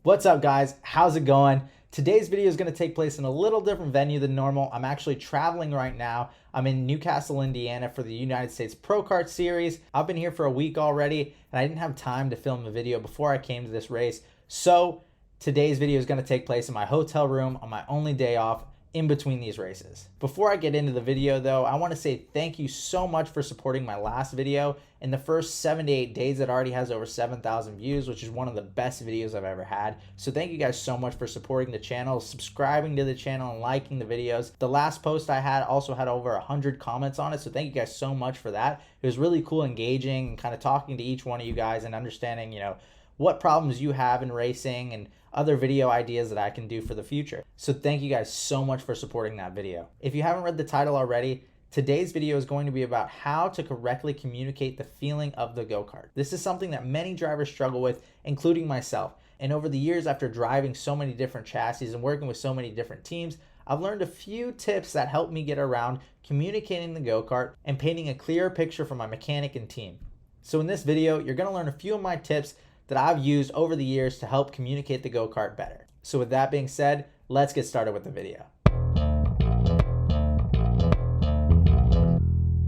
What's up, guys? How's it going? Today's video is going to take place in a little different venue than normal. I'm actually traveling right now. I'm in Newcastle, Indiana for the United States Pro Kart Series. I've been here for a week already, and I didn't have time to film a video before I came to this race. So today's video is going to take place in my hotel room on my only day off in between these races. Before I get into the video though, I want to say thank you so much for supporting my last video. In the first 7 to 8 days, it already has over 7,000 views, which is one of the best videos I've ever had. So thank you guys so much for supporting the channel, subscribing to the channel, and liking the videos. The last post I had also had over 100 comments on it, so thank you guys so much for that. It was really cool engaging and kind of talking to each one of you guys and understanding, what problems you have in racing and other video ideas that I can do for the future. So thank you guys so much for supporting that video. If you haven't read the title already, today's video is going to be about how to correctly communicate the feeling of the go-kart. This is something that many drivers struggle with, including myself. And over the years, after driving so many different chassis and working with so many different teams, I've learned a few tips that help me get around communicating the go-kart and painting a clearer picture for my mechanic and team. So in this video, you're going to learn a few of my tips that I've used over the years to help communicate the go-kart better. So with that being said, let's get started with the video.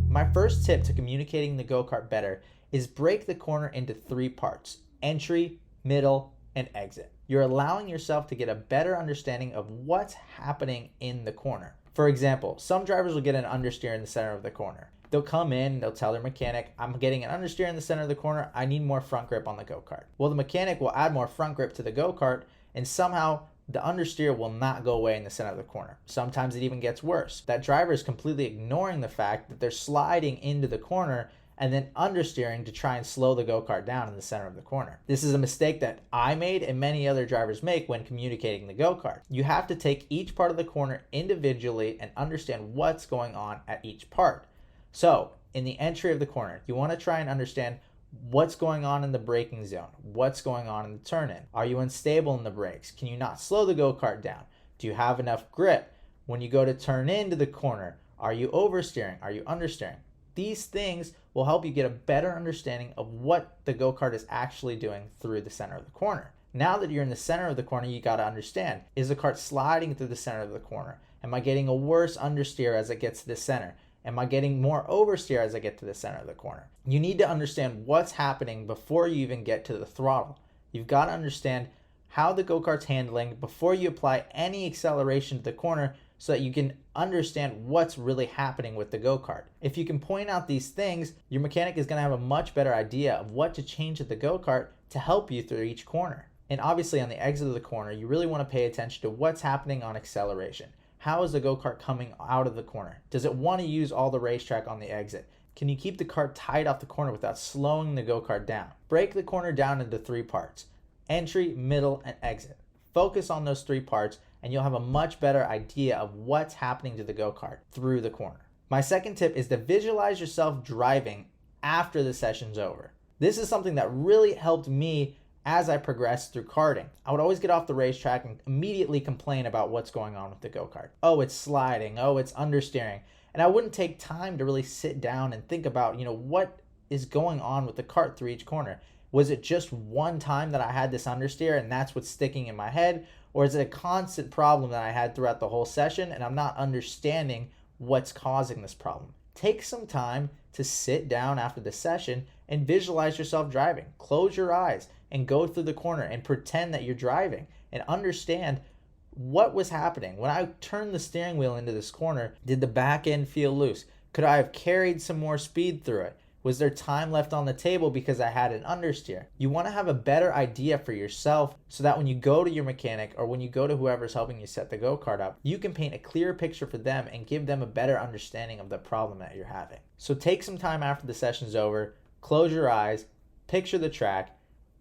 My first tip to communicating the go-kart better is break the corner into 3 parts: entry, middle, and exit. You're allowing yourself to get a better understanding of what's happening in the corner. For example, some drivers will get an understeer in the center of the corner. They'll come in, they'll tell their mechanic, I'm getting an understeer in the center of the corner, I need more front grip on the go-kart. Well, the mechanic will add more front grip to the go-kart, and somehow the understeer will not go away in the center of the corner. Sometimes it even gets worse. That driver is completely ignoring the fact that they're sliding into the corner and then understeering to try and slow the go-kart down in the center of the corner. This is a mistake that I made and many other drivers make when communicating the go-kart. You have to take each part of the corner individually and understand what's going on at each part. So in the entry of the corner, you want to try and understand what's going on in the braking zone, what's going on in the turn-in. Are you unstable in the brakes? Can you not slow the go-kart down? Do you have enough grip? When you go to turn into the corner, are you oversteering? Are you understeering? These things will help you get a better understanding of what the go-kart is actually doing through the center of the corner. Now that you're in the center of the corner, you got to understand, is the kart sliding through the center of the corner? Am I getting a worse understeer as it gets to the center? Am I getting more oversteer as I get to the center of the corner? You need to understand what's happening before you even get to the throttle. You've got to understand how the go-kart's handling before you apply any acceleration to the corner so that you can understand what's really happening with the go-kart. If you can point out these things, your mechanic is going to have a much better idea of what to change at the go-kart to help you through each corner. And obviously on the exit of the corner, you really want to pay attention to what's happening on acceleration. How is the go-kart coming out of the corner? Does it want to use all the racetrack on the exit? Can you keep the kart tight off the corner without slowing the go-kart down? Break the corner down into 3 parts: entry, middle, and exit. Focus on those 3 parts and you'll have a much better idea of what's happening to the go-kart through the corner. My second tip is to visualize yourself driving after the session's over. This is something that really helped me as I progressed through karting. I would always get off the racetrack and immediately complain about what's going on with the go-kart. Oh, it's sliding. Oh, it's understeering. And I wouldn't take time to really sit down and think about, what is going on with the kart through each corner. Was it just one time that I had this understeer and that's what's sticking in my head? Or is it a constant problem that I had throughout the whole session and I'm not understanding what's causing this problem? Take some time to sit down after the session and visualize yourself driving. Close your eyes and go through the corner and pretend that you're driving and understand what was happening. When I turned the steering wheel into this corner, did the back end feel loose? Could I have carried some more speed through it? Was there time left on the table because I had an understeer? You want to have a better idea for yourself so that when you go to your mechanic or when you go to whoever's helping you set the go-kart up, you can paint a clearer picture for them and give them a better understanding of the problem that you're having. So take some time after the session's over, close your eyes, picture the track,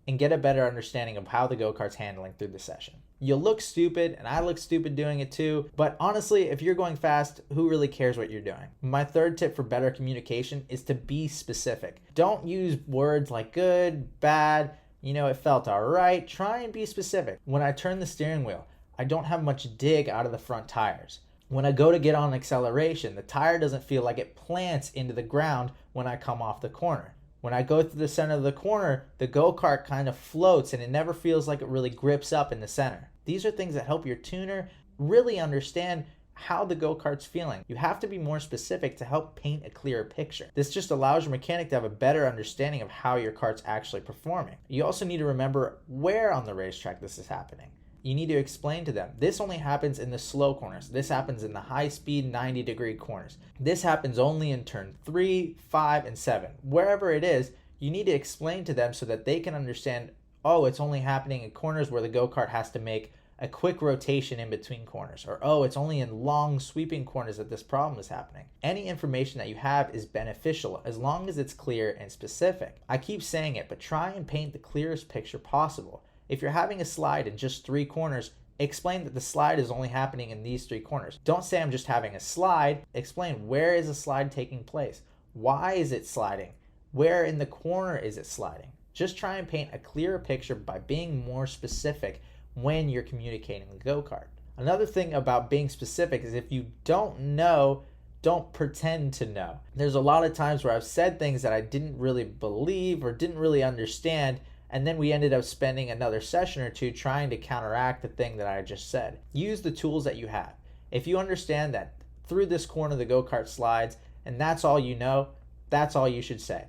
and get a better understanding of how the go-kart's handling through the session. You'll look stupid, and I look stupid doing it too, but honestly, if you're going fast, who really cares what you're doing? My third tip for better communication is to be specific. Don't use words like good, bad, it felt all right. Try and be specific. When I turn the steering wheel, I don't have much dig out of the front tires. When I go to get on acceleration, the tire doesn't feel like it plants into the ground when I come off the corner. When I go through the center of the corner, the go-kart kind of floats and it never feels like it really grips up in the center. These are things that help your tuner really understand how the go-kart's feeling. You have to be more specific to help paint a clearer picture. This just allows your mechanic to have a better understanding of how your kart's actually performing. You also need to remember where on the racetrack this is happening. You need to explain to them, this only happens in the slow corners. This happens in the high speed 90-degree corners. This happens only in turn 3, 5, and 7. Wherever it is, you need to explain to them so that they can understand, oh, it's only happening in corners where the go-kart has to make a quick rotation in between corners, or oh, it's only in long sweeping corners that this problem is happening. Any information that you have is beneficial as long as it's clear and specific. I keep saying it, but try and paint the clearest picture possible. If you're having a slide in just 3 corners, explain that the slide is only happening in these 3 corners. Don't say I'm just having a slide. Explain, where is the slide taking place? Why is it sliding? Where in the corner is it sliding? Just try and paint a clearer picture by being more specific when you're communicating the go-kart. Another thing about being specific is if you don't know, don't pretend to know. There's a lot of times where I've said things that I didn't really believe or didn't really understand, and then we ended up spending another session or 2 trying to counteract the thing that I just said. Use the tools that you have. If you understand that through this corner the go-kart slides and that's all you know, that's all you should say.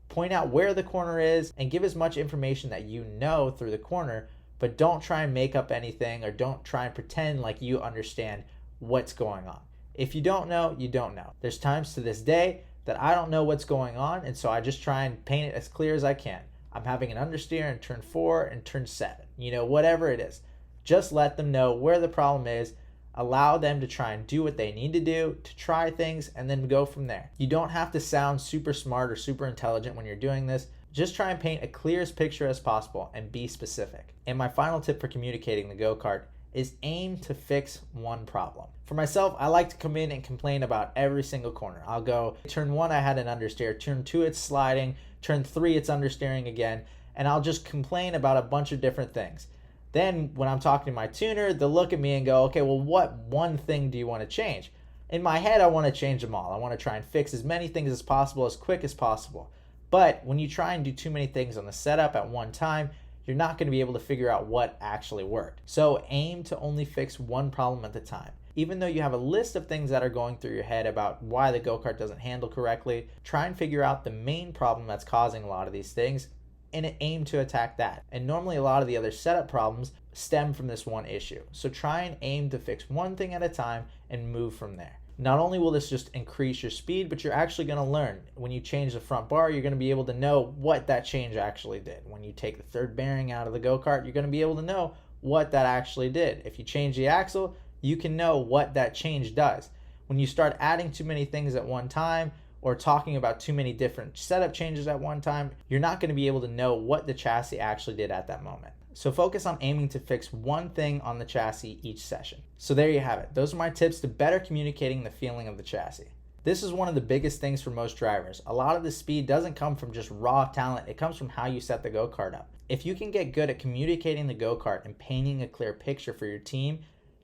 Point out where the corner is and give as much information that you know through the corner, but don't try and make up anything or don't try and pretend like you understand what's going on. If you don't know, you don't know. There's times to this day that I don't know what's going on, and so I just try and paint it as clear as I can. I'm having an understeer in turn 4 and turn 7. Whatever it is. Just let them know where the problem is. Allow them to try and do what they need to do, to try things, and then go from there. You don't have to sound super smart or super intelligent when you're doing this. Just try and paint a clearest picture as possible and be specific. And my final tip for communicating the go-kart is aim to fix one problem. For myself, I like to come in and complain about every single corner. I'll go, turn 1 I had an understeer, turn 2 it's sliding, turn 3 it's understeering again, and I'll just complain about a bunch of different things. Then when I'm talking to my tuner, they'll look at me and go, okay, well, what one thing do you want to change? In my head, I want to change them all. I want to try and fix as many things as possible, as quick as possible. But when you try and do too many things on the setup at one time, you're not going to be able to figure out what actually worked. So aim to only fix one problem at a time. Even though you have a list of things that are going through your head about why the go-kart doesn't handle correctly, try and figure out the main problem that's causing a lot of these things and aim to attack that. And normally a lot of the other setup problems stem from this one issue. So try and aim to fix one thing at a time and move from there. Not only will this just increase your speed, but you're actually going to learn. When you change the front bar, you're going to be able to know what that change actually did. When you take the third bearing out of the go-kart, you're going to be able to know what that actually did. If you change the axle, you can know what that change does. When you start adding too many things at one time or talking about too many different setup changes at one time, you're not going to be able to know what the chassis actually did at that moment. So focus on aiming to fix one thing on the chassis each session. So there you have it. Those are my tips to better communicating the feeling of the chassis. This is one of the biggest things for most drivers. A lot of the speed doesn't come from just raw talent. It comes from how you set the go-kart up. If you can get good at communicating the go-kart and painting a clear picture for your team,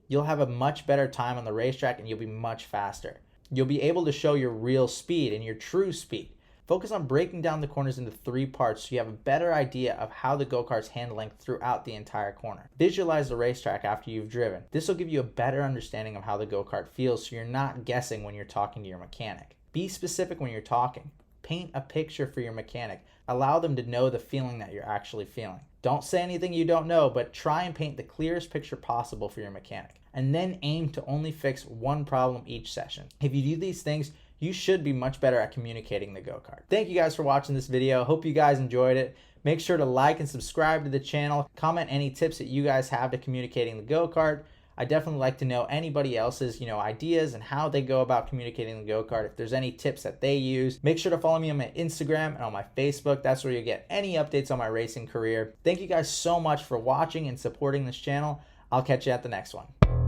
you'll have a much better time on the racetrack and you'll be much faster. You'll be able to show your real speed and your true speed. Focus on breaking down the corners into 3 parts so you have a better idea of how the go-kart's handling throughout the entire corner. Visualize the racetrack after you've driven. This will give you a better understanding of how the go-kart feels so you're not guessing when you're talking to your mechanic. Be specific when you're talking. Paint a picture for your mechanic. Allow them to know the feeling that you're actually feeling. Don't say anything you don't know, but try and paint the clearest picture possible for your mechanic. And then aim to only fix one problem each session. If you do these things, you should be much better at communicating the go-kart. Thank you guys for watching this video. Hope you guys enjoyed it. Make sure to like and subscribe to the channel. Comment any tips that you guys have to communicating the go-kart. I definitely like to know anybody else's, ideas and how they go about communicating the go-kart. If there's any tips that they use, make sure to follow me on my Instagram and on my Facebook. That's where you get any updates on my racing career. Thank you guys so much for watching and supporting this channel. I'll catch you at the next one.